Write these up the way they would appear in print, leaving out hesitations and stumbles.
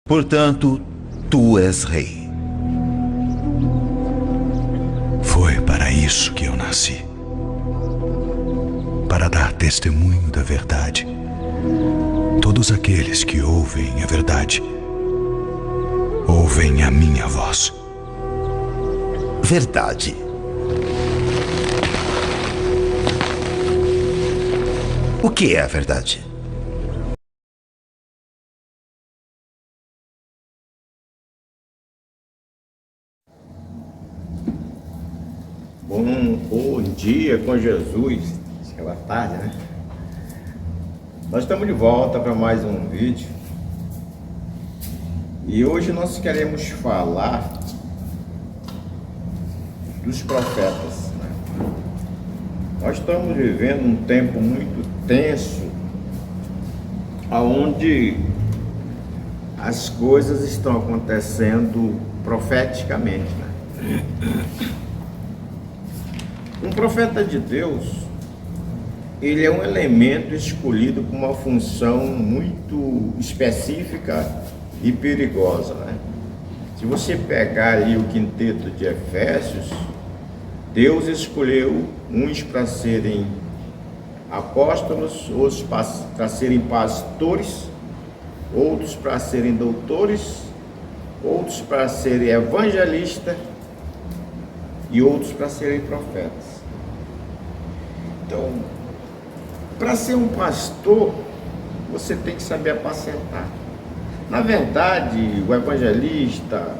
Portanto, tu és rei. Foi para isso que eu nasci. Para dar testemunho da verdade. Todos aqueles que ouvem a verdade, ouvem a minha voz. Verdade. O que é a verdade? Bom dia com Jesus. Acho que é boa tarde, né? Nós estamos de volta para mais um vídeo. E hoje nós queremos falar dos profetas, né? Nós estamos vivendo um tempo muito tenso, onde as coisas estão acontecendo profeticamente, né? Um profeta de Deus, ele é um elemento escolhido com uma função muito específica e perigosa, né? Se você pegar ali o quinteto de Efésios, Deus escolheu uns para serem apóstolos, outros para serem pastores, outros para serem doutores, outros para serem evangelistas e outros para serem profetas. Então, para ser um pastor, você tem que saber apacentar. Na verdade, o evangelista,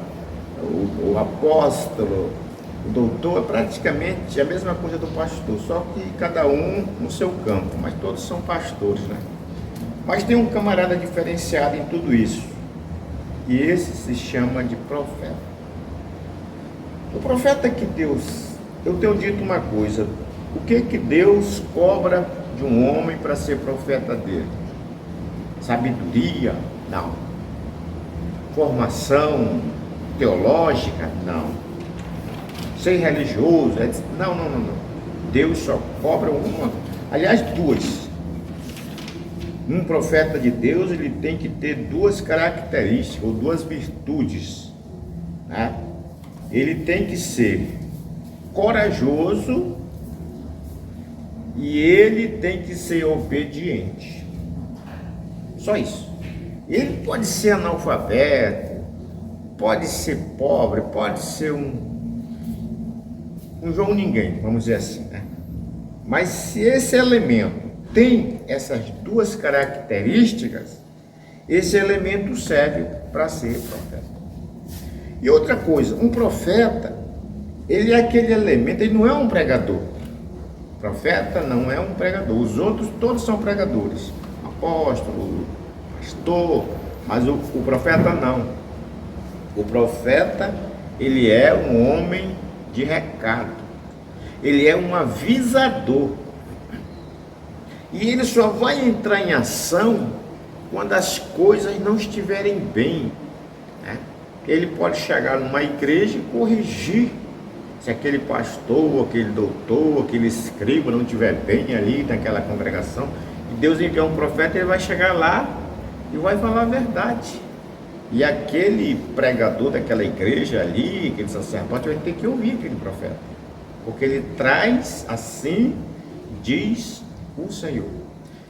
o apóstolo, o doutor é praticamente a mesma coisa do pastor, só que cada um no seu campo, mas todos são pastores, né? Mas tem um camarada diferenciado em tudo isso, e esse se chama de profeta. O profeta que Deus, eu tenho dito uma coisa, o que Deus cobra de um homem para ser profeta dele? Sabedoria? Não. Formação teológica? Não. Ser religioso? Não. Deus só cobra uma, aliás, duas. Um profeta de Deus, ele tem que ter duas características, ou duas virtudes, né? Ele tem que ser corajoso e ele tem que ser obediente. Só isso. Ele pode ser analfabeto, pode ser pobre, pode ser um João Ninguém, vamos dizer assim, né? Mas se esse elemento tem essas duas características, esse elemento serve para ser profeta. E outra coisa, um profeta, ele é aquele elemento, ele não é um pregador. Profeta não é um pregador, os outros todos são pregadores, apóstolo, pastor, mas o profeta não. O profeta, ele é um homem de recado, ele é um avisador, e ele só vai entrar em ação quando as coisas não estiverem bem, né? Ele pode chegar numa igreja e corrigir se aquele pastor, aquele doutor, aquele escriba não estiver bem ali naquela congregação. E Deus enviar um profeta, ele vai chegar lá e vai falar a verdade. E aquele pregador daquela igreja ali, aquele sacerdote, vai ter que ouvir aquele profeta, porque ele traz, assim diz o Senhor.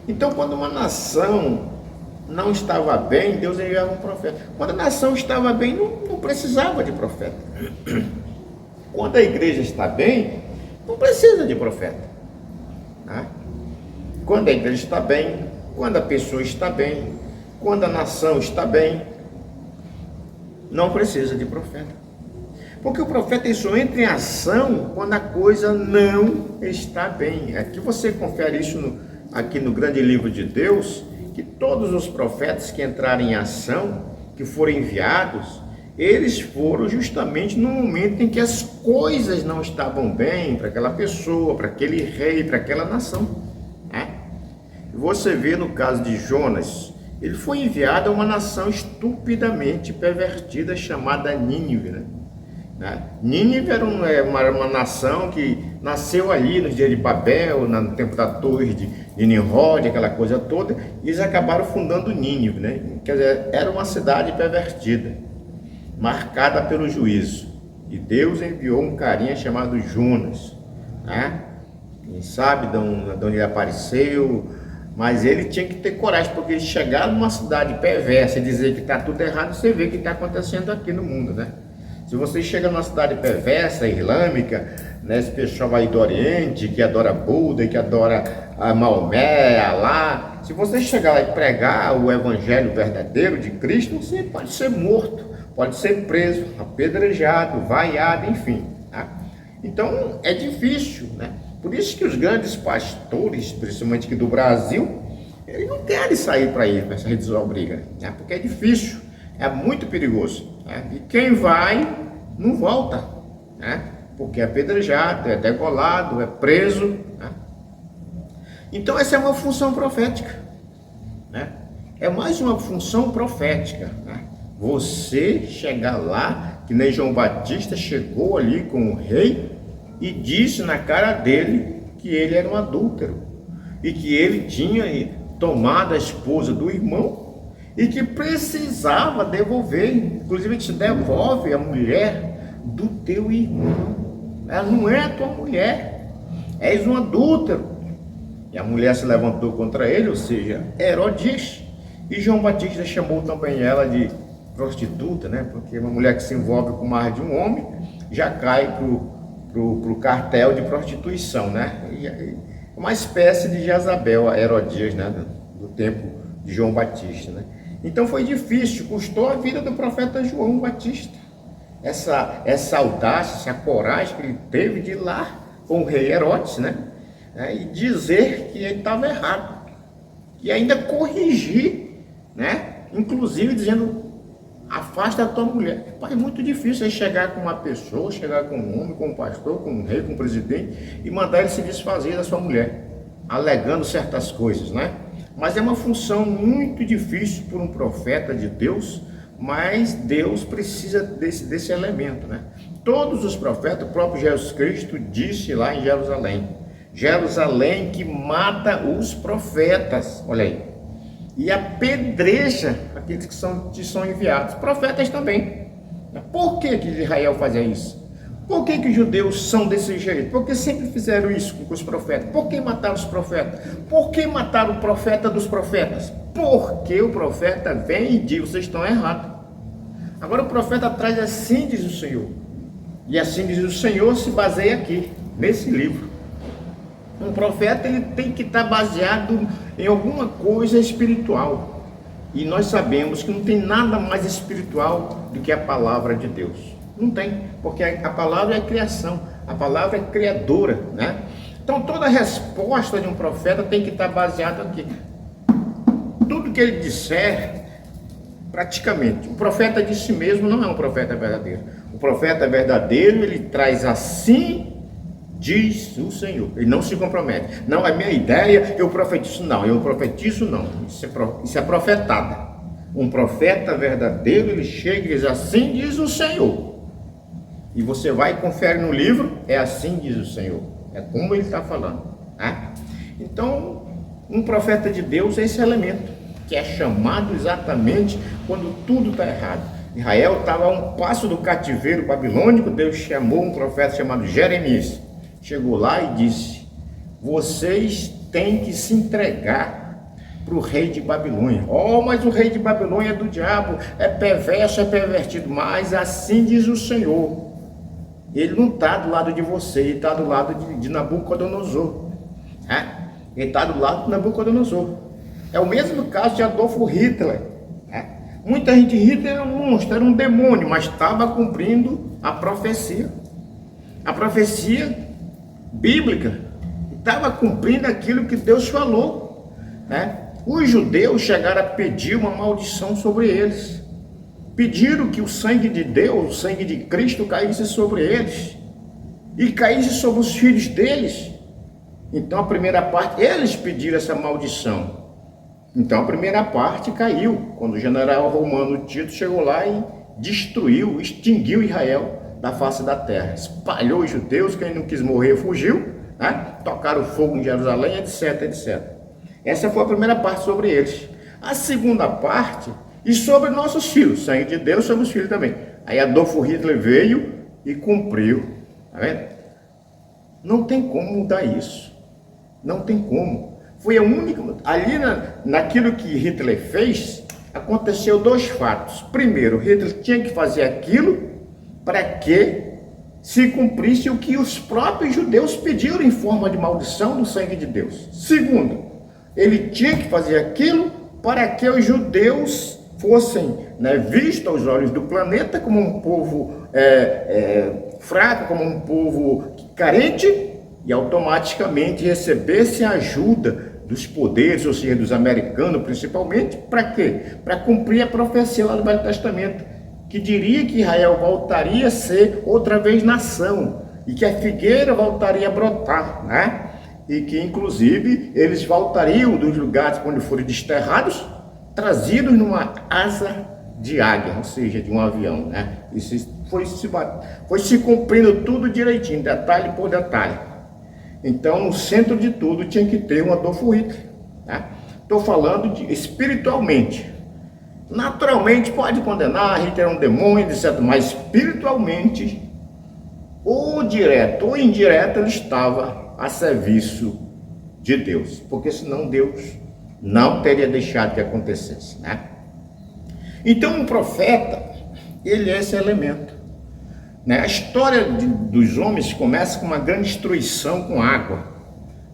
Então, quando uma nação não estava bem, Deus enviava um profeta. Quando a nação estava bem, não precisava de profeta. Quando a igreja está bem, não precisa de profeta, né? Quando a igreja está bem, quando a pessoa está bem, quando a nação está bem, não precisa de profeta. Porque o profeta ele só entra em ação quando a coisa não está bem. Aqui você confere isso aqui no grande livro de Deus, que todos os profetas que entraram em ação, que foram enviados, eles foram justamente no momento em que as coisas não estavam bem para aquela pessoa, para aquele rei, para aquela nação, né? Você vê no caso de Jonas, ele foi enviado a uma nação estupidamente pervertida chamada Nínive, né? Nínive era uma nação que nasceu ali nos dias de Babel, no tempo da torre de Nimrod, aquela coisa toda, e eles acabaram fundando Nínive, né? Quer dizer, era uma cidade pervertida, marcada pelo juízo. E Deus enviou um carinha chamado Jonas, né? Quem sabe de onde ele apareceu, mas ele tinha que ter coragem, porque ele chegar numa cidade perversa e dizer que está tudo errado, você vê o que está acontecendo aqui no mundo, né? Se você chega numa cidade perversa, islâmica, né, esse pessoal aí do Oriente, que adora Buda, que adora Maomé, Alá, se você chegar lá e pregar o evangelho verdadeiro de Cristo, você pode ser morto, pode ser preso, apedrejado, vaiado, enfim. Tá? Então é difícil, né? Por isso que os grandes pastores, principalmente aqui do Brasil, eles não querem sair para ir para essa briga, né? Porque é difícil, é muito perigoso. Né? E quem vai, não volta, né? Porque é apedrejado, é degolado, é preso. Né? Então essa é uma função profética. Né? É mais uma função profética. Né? Você chegar lá, que nem João Batista chegou ali com o rei, e disse na cara dele que ele era um adúltero e que ele tinha tomado a esposa do irmão e que precisava devolver, inclusive te devolve a mulher do teu irmão, ela não é tua mulher, és um adúltero. E a mulher se levantou contra ele, ou seja, Herodes, e João Batista chamou também ela de prostituta, né? Porque uma mulher que se envolve com mais de um homem já cai pro cartel de prostituição, né? Uma espécie de Jezabel, a Herodias, né? Do tempo de João Batista, né? Então foi difícil, custou a vida do profeta João Batista. Essa audácia, essa coragem que ele teve de ir lá com o rei Herodes, né? E dizer que ele estava errado. E ainda corrigir, né? Inclusive dizendo: afasta a tua mulher. É muito difícil aí chegar com uma pessoa, chegar com um homem, com um pastor, com um rei, com um presidente e mandar ele se desfazer da sua mulher, alegando certas coisas, né? Mas é uma função muito difícil por um profeta de Deus, mas Deus precisa desse elemento, né? Todos os profetas, o próprio Jesus Cristo disse lá em Jerusalém que mata os profetas, olha aí, e apedreja aqueles que são enviados, profetas também. Por que Israel fazia isso? Por que os judeus são desse jeito? Por que sempre fizeram isso com os profetas? Por que mataram os profetas? Por que mataram o profeta dos profetas? Porque o profeta vem e diz: vocês estão errados. Agora o profeta traz assim diz o Senhor. E assim diz o Senhor se baseia aqui, nesse livro. Um profeta ele tem que estar baseado em alguma coisa espiritual. E nós sabemos que não tem nada mais espiritual do que a palavra de Deus. Não tem, porque a palavra é criação, a palavra é criadora, né? Então toda resposta de um profeta tem que estar baseada aqui. Tudo que ele disser, praticamente, o profeta de si mesmo não é um profeta verdadeiro. O profeta verdadeiro, ele traz assim diz o Senhor, ele não se compromete. Não, é minha ideia, eu profetizo. Não, eu profetizo não, isso é profetada. Um profeta verdadeiro, ele chega e diz: assim diz o Senhor. E você vai e confere no livro, é assim diz o Senhor. É como ele está falando, né? Então, um profeta de Deus é esse elemento, que é chamado exatamente quando tudo está errado. Israel estava a um passo do cativeiro babilônico. Deus chamou um profeta chamado Jeremias. Chegou lá e disse: vocês têm que se entregar para o rei de Babilônia. Oh, mas o rei de Babilônia é do diabo, é perverso, é pervertido. Mas assim diz o Senhor. Ele não está do lado de você, ele está do lado de Nabucodonosor. Ele está do lado de Nabucodonosor. É o mesmo caso de Adolf Hitler. Muita gente, Hitler era um monstro, era um demônio, mas estava cumprindo a profecia. A profecia bíblica, estava cumprindo aquilo que Deus falou, né? Os judeus chegaram a pedir uma maldição sobre eles, pediram que o sangue de Deus, o sangue de Cristo caísse sobre eles e caísse sobre os filhos deles. Então a primeira parte, eles pediram essa maldição. Então a primeira parte caiu, quando o general romano Tito chegou lá e destruiu, extinguiu Israel, da face da terra. Espalhou os judeus, quem não quis morrer fugiu, né? Tocaram fogo em Jerusalém, etc, etc. Essa foi a primeira parte sobre eles. A segunda parte, e sobre nossos filhos, sangue de Deus sobre os filhos também. Aí Adolf Hitler veio e cumpriu, tá vendo? Não tem como mudar isso, não tem como. Foi a única, ali naquilo que Hitler fez, aconteceu dois fatos. Primeiro, Hitler tinha que fazer aquilo para que se cumprisse o que os próprios judeus pediram em forma de maldição do sangue de Deus. Segundo, ele tinha que fazer aquilo para que os judeus fossem, né, vistos aos olhos do planeta como um povo fraco, como um povo carente, e automaticamente recebessem a ajuda dos poderes, ou seja, dos americanos principalmente. Para quê? Para cumprir a profecia lá do Velho Testamento, que diria que Israel voltaria a ser outra vez nação, e que a figueira voltaria a brotar, né? E que inclusive eles voltariam dos lugares onde foram desterrados, trazidos numa asa de águia, ou seja, de um avião, né? Isso foi se cumprindo tudo direitinho, detalhe por detalhe. Então, no centro de tudo tinha que ter um Adolf Hitler, né? Estou falando de espiritualmente. Naturalmente pode condenar, Hitler é um demônio, etc. Mas espiritualmente, ou direto ou indireto, ele estava a serviço de Deus, porque senão Deus não teria deixado que acontecesse, né? Então, um profeta, ele é esse elemento, né? A história dos homens começa com uma grande destruição com água,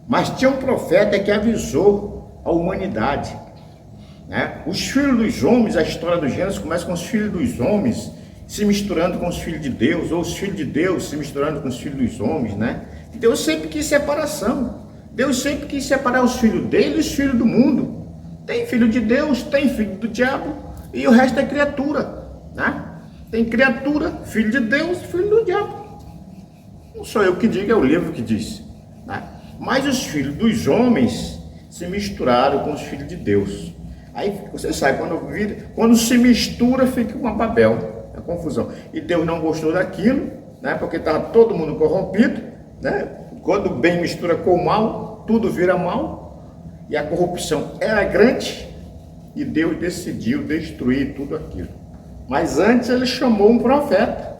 mas tinha um profeta que avisou a humanidade, né? Os filhos dos homens, a história do Gênesis começa com os filhos dos homens se misturando com os filhos de Deus, ou os filhos de Deus se misturando com os filhos dos homens, né? Deus sempre quis separação. Deus sempre quis separar os filhos dele e os filhos do mundo. Tem filho de Deus, tem filho do diabo, e o resto é criatura, né? Tem criatura, filho de Deus, filho do diabo. Não sou eu que digo, é o livro que diz, né? Mas os filhos dos homens se misturaram com os filhos de Deus. Aí você sabe, quando se mistura, fica uma Babel, a confusão. E Deus não gostou daquilo, né? Porque estava todo mundo corrompido, né? Quando o bem mistura com o mal, tudo vira mal, e a corrupção era grande, e Deus decidiu destruir tudo aquilo. Mas antes ele chamou um profeta,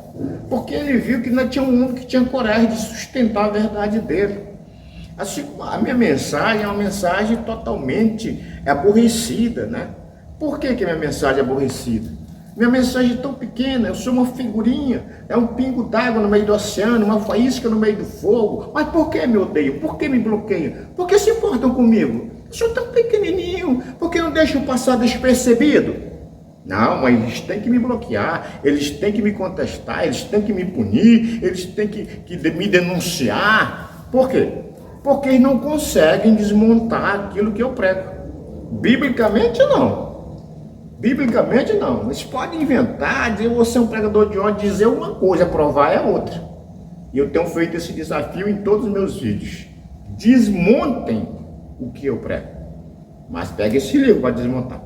porque ele viu que não tinha um homem que tinha coragem de sustentar a verdade dele. Assim, a minha mensagem é uma mensagem totalmente aborrecida, né? Por que minha mensagem é aborrecida? Minha mensagem é tão pequena, eu sou uma figurinha, é um pingo d'água no meio do oceano, uma faísca no meio do fogo. Mas por que me odeiam? Por que me bloqueiam? Por que se importam comigo? Eu sou tão pequenininho, por que não deixam passar despercebido? Não, mas eles têm que me bloquear, eles têm que me contestar, eles têm que me punir, eles têm que me denunciar. Por quê? Porque eles não conseguem desmontar aquilo que eu prego. Biblicamente não. Biblicamente não. Eles podem inventar, dizer você é um pregador de ódio, dizer uma coisa, provar é outra. E eu tenho feito esse desafio em todos os meus vídeos. Desmontem o que eu prego. Mas pega esse livro para desmontar.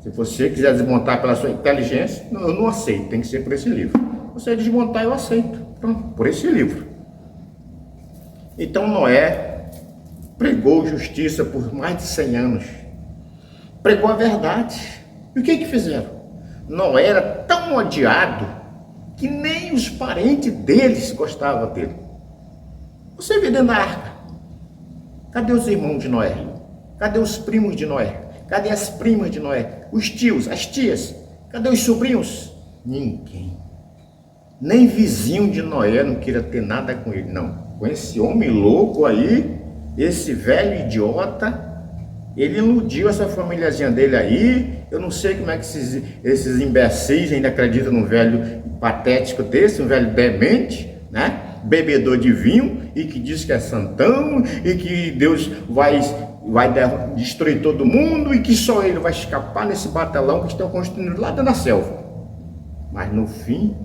Se você quiser desmontar pela sua inteligência, eu não aceito, tem que ser por esse livro. Você desmontar, eu aceito. Pronto, por esse livro. Então Noé pregou justiça por mais de 100 anos. Pregou a verdade. E o que fizeram? Noé era tão odiado que nem os parentes deles gostavam dele. Você vê dentro da arca. Cadê os irmãos de Noé? Cadê os primos de Noé? Cadê as primas de Noé? Os tios, as tias? Cadê os sobrinhos? Ninguém. Nem vizinho de Noé não queria ter nada com ele, não. Com esse homem louco aí, esse velho idiota, ele iludiu essa famíliazinha dele aí. Eu não sei como é que esses imbecis ainda acreditam num velho patético desse, um velho demente, né? Bebedor de vinho, e que diz que é santão, e que Deus vai destruir todo mundo, e que só ele vai escapar nesse batelão que estão construindo lá dentro da selva. Mas no fim,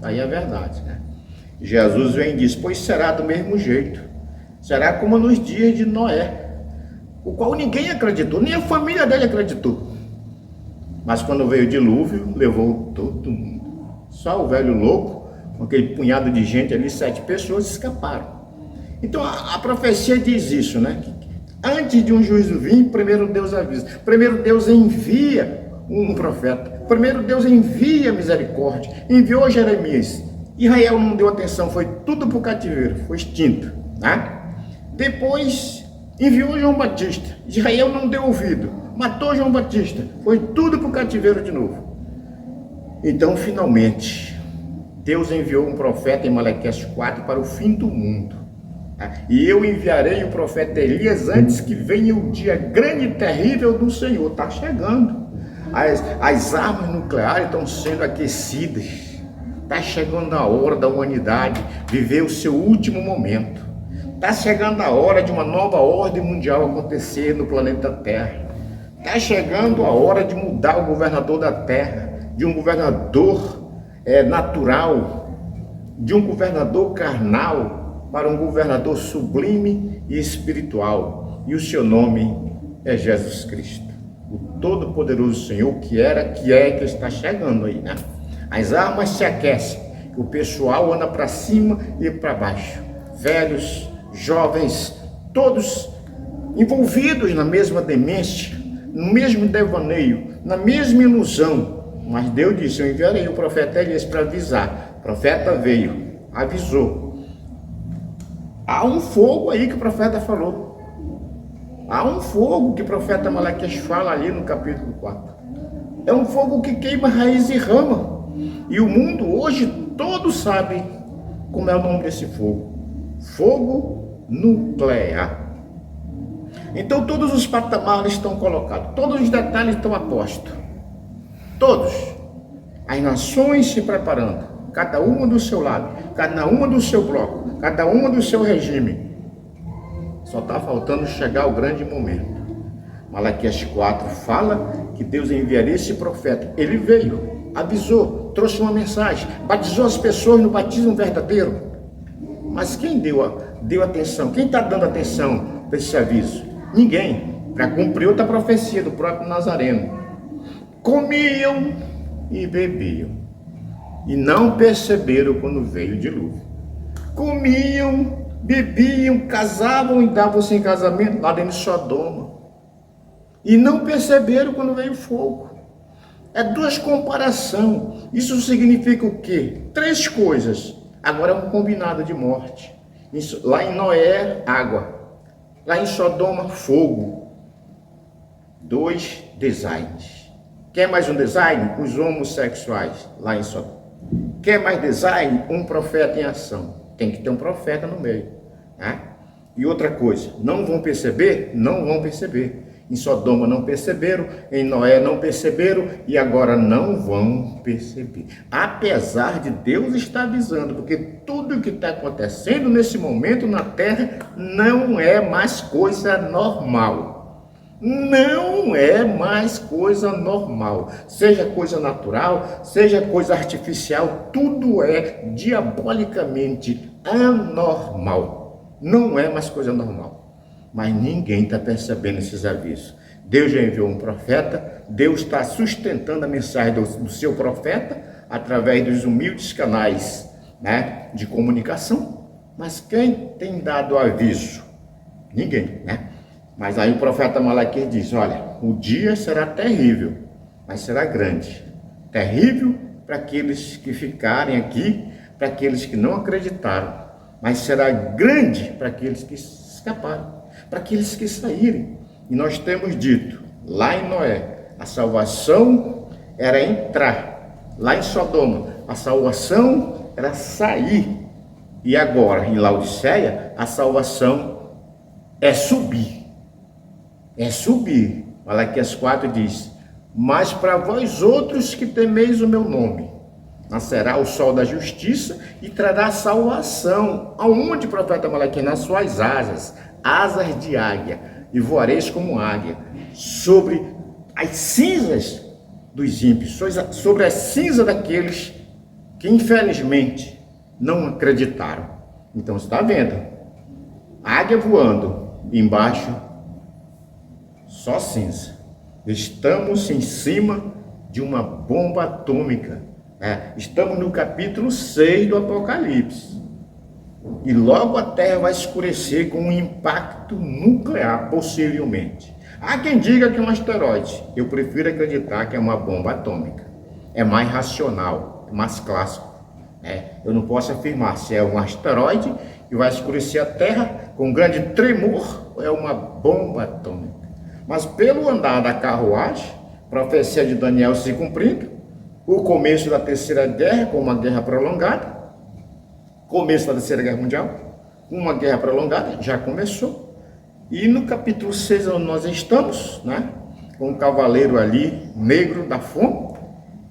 aí é a verdade, né? Jesus vem e diz, pois será do mesmo jeito. Será como nos dias de Noé, o qual ninguém acreditou, nem a família dele acreditou. Mas quando veio o dilúvio, levou todo mundo. Só o velho louco com aquele punhado de gente ali, 7 pessoas escaparam. Então a profecia diz isso, né? Que antes de um juízo vir, primeiro Deus avisa. Primeiro Deus envia um profeta. Primeiro Deus envia misericórdia. Enviou Jeremias. Israel não deu atenção, foi tudo para o cativeiro, foi extinto, né? Depois enviou João Batista. Israel não deu ouvido, matou João Batista, foi tudo para o cativeiro de novo. Então, finalmente, Deus enviou um profeta em Malaquias 4 para o fim do mundo. E eu enviarei o profeta Elias antes que venha o dia grande e terrível do Senhor. Está chegando. As armas nucleares estão sendo aquecidas. Está chegando a hora da humanidade viver o seu último momento. Está chegando a hora de uma nova ordem mundial acontecer no planeta Terra. Está chegando a hora de mudar o governador da Terra, de um governador natural, de um governador carnal, para um governador sublime e espiritual. E o seu nome é Jesus Cristo, o Todo-Poderoso Senhor, que era, que é e que está chegando aí, né? As armas se aquecem, o pessoal anda para cima e para baixo. Velhos, jovens, todos envolvidos na mesma demência, no mesmo devaneio, na mesma ilusão. Mas Deus disse, eu enviarei o profeta Elias para avisar. O profeta veio, avisou. Há um fogo aí que o profeta falou. Há um fogo que o profeta Malaquias fala ali no capítulo 4. É um fogo que queima raiz e rama. E o mundo hoje todo sabe como é o nome desse fogo. Fogo nuclear. Então todos os patamares estão colocados, todos os detalhes estão apostos. Todos. As nações se preparando, cada uma do seu lado, cada uma do seu bloco, cada uma do seu regime. Só está faltando chegar o grande momento. Malaquias 4 fala que Deus enviaria esse profeta. Ele veio, avisou, trouxe uma mensagem, batizou as pessoas no batismo verdadeiro. Mas quem deu atenção? Quem está dando atenção para esse aviso? Ninguém. Para cumprir outra profecia do próprio Nazareno. Comiam e bebiam, e não perceberam quando veio o dilúvio. Comiam, bebiam, casavam e davam-se em casamento lá dentro de Sodoma, e não perceberam quando veio o fogo. É duas comparações. Isso significa o quê? 3 coisas. Agora é um combinado de morte. Lá em Noé, água. Lá em Sodoma, fogo. 2 designs. Quer mais um design? Os homossexuais, lá em Sodoma. Quer mais design? Um profeta em ação. Tem que ter um profeta no meio, né? E outra coisa, não vão perceber? Não vão perceber. Em Sodoma não perceberam, em Noé não perceberam e agora não vão perceber. Apesar de Deus estar avisando, porque tudo o que está acontecendo nesse momento na Terra não é mais coisa normal. Não é mais coisa normal. Seja coisa natural, seja coisa artificial, tudo é diabolicamente anormal. Não é mais coisa normal. Mas ninguém está percebendo esses avisos. Deus já enviou um profeta, Deus está sustentando a mensagem do seu profeta através dos humildes canais, né, de comunicação. Mas quem tem dado aviso? Ninguém, né? Mas aí o profeta Malaquias diz, olha, o dia será terrível, mas será grande. Terrível para aqueles que ficarem aqui, para aqueles que não acreditaram, mas será grande para aqueles que escaparam, para aqueles que saírem. E nós temos dito, lá em Noé, a salvação era entrar. Lá em Sodoma, a salvação era sair. E agora, em Laodiceia, a salvação é subir. É subir. Malaquias 4 diz, mas para vós outros que temeis o meu nome, nascerá o sol da justiça e trará salvação. Aonde, profeta Malaquias? Nas suas asas, asas de águia, e voareis como águia, sobre as cinzas dos ímpios, sobre as cinzas daqueles que infelizmente não acreditaram. Então você está vendo, águia voando, embaixo só cinza. Estamos em cima de uma bomba atômica, Estamos no capítulo 6 do Apocalipse. E logo a Terra vai escurecer com um impacto nuclear, possivelmente. Há quem diga que é um asteroide. Eu prefiro acreditar que é uma bomba atômica. É mais racional, é mais clássico. Eu não posso afirmar se é um asteroide que vai escurecer a Terra com um grande tremor ou é uma bomba atômica. Mas pelo andar da carruagem, profecia de Daniel se cumprindo, o começo da Terceira Guerra, com uma guerra prolongada, começo da Terceira Guerra Mundial, uma guerra prolongada, já começou. E no capítulo 6, onde nós estamos, com o cavaleiro ali, negro da fome,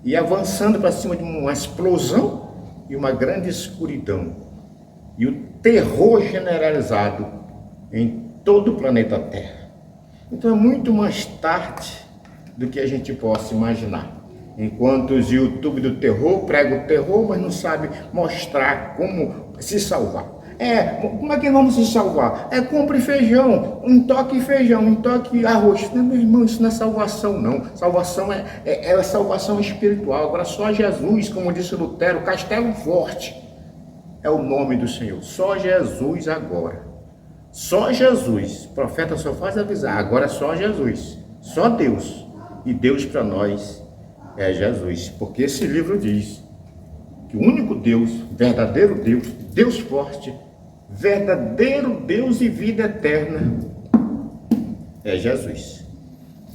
e avançando para cima de uma explosão e uma grande escuridão. E o terror generalizado em todo o planeta Terra. Então é muito mais tarde do que a gente possa imaginar. Enquanto os YouTube do terror pregam o terror, mas não sabem mostrar como se salvar. Como é que vamos se salvar? Compre feijão, um toque feijão, um toque arroz. Não, meu irmão, isso não é salvação, não. Salvação é salvação espiritual. Agora só Jesus, como disse Lutero, castelo forte é o nome do Senhor. Só Jesus agora. Só Jesus. O profeta só faz avisar. Agora só Jesus. Só Deus. E Deus para nós é Jesus. Porque esse livro diz que o único Deus, verdadeiro Deus, Deus forte, verdadeiro Deus e vida eterna é Jesus.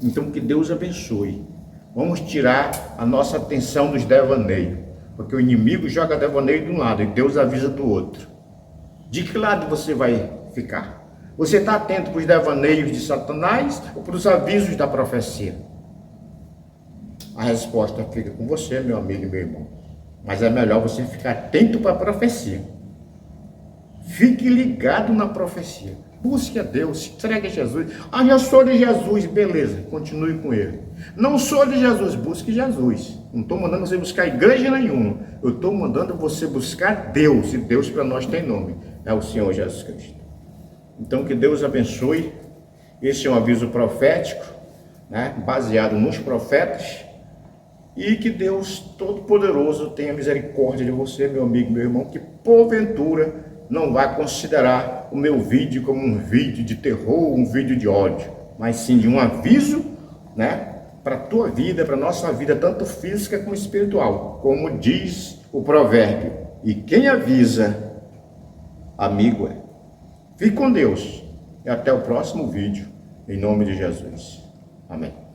Então que Deus abençoe. Vamos tirar a nossa atenção dos devaneios, porque o inimigo joga devaneio de um lado e Deus avisa do outro. De que lado você vai ficar? Você está atento para os devaneios de Satanás ou para os avisos da profecia? A resposta fica com você, meu amigo e meu irmão. Mas é melhor você ficar atento para a profecia. Fique ligado na profecia. Busque a Deus, entregue a Jesus. Já sou de Jesus, beleza, continue com Ele. Não sou de Jesus, busque Jesus. Não estou mandando você buscar igreja nenhuma. Eu estou mandando você buscar Deus. E Deus para nós tem nome. É o Senhor Jesus Cristo. Então que Deus abençoe. Esse é um aviso profético, baseado nos profetas. E que Deus Todo-Poderoso tenha misericórdia de você, meu amigo, meu irmão, que porventura não vai considerar o meu vídeo como um vídeo de terror, um vídeo de ódio, mas sim de um aviso, para a tua vida, para a nossa vida, tanto física como espiritual, como diz o provérbio. E quem avisa, amigo é. Fique com Deus e até o próximo vídeo, em nome de Jesus. Amém.